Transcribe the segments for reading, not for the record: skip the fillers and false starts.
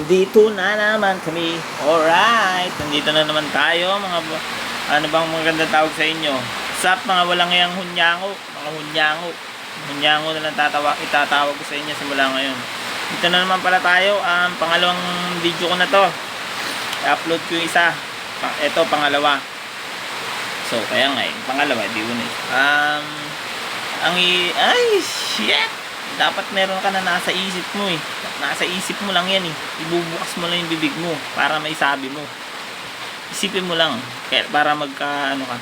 Nandito na naman kami. Alright, nandito na naman tayo mga ano bang magandang tawag sa inyo? Sup mga walang yang hunyango, mga hunyango. Hunyango na lang itatawag ko sa inyo simula ngayon. Dito na naman pala tayo, pangalawang video ko na to. I-upload ko yung isa. Ito pangalawa. So kaya nga pangalawa, di ko na. Ay shit. Dapat meron ka na nasa isip mo eh. Nasa isip mo lang yan eh. Ibubukas mo lang yung bibig mo para maisabi mo. Isipin mo lang para ano ka.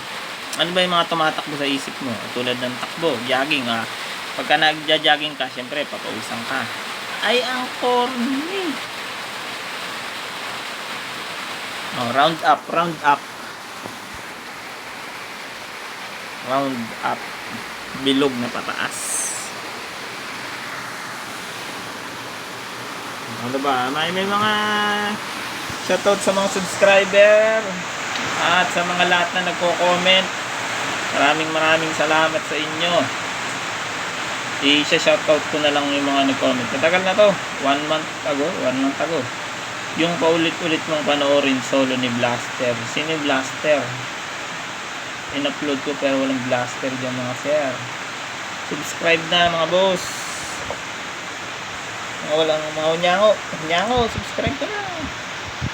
Ano ba yung mga tumatakbo sa isip mo? Tulad ng takbo, jogging ah. Pagka nagja-jogging ka, syempre papawisan ka. Ay ang corny. Oh, round up. Round up. Bilog na pataas. Ano ba? May mga shoutout sa mga subscriber at sa mga lahat na nagko-comment. Maraming salamat sa inyo. I-shoutout ko na lang yung mga nag-comment. Matagal na to. 1 month ago. Yung paulit-ulit mong panoorin solo ni Blaster. Sino yung Blaster? In-upload ko pero walang Blaster dyan mga sir. Subscribe na mga boss. Mga walang mga hunyango, subscribe ka na.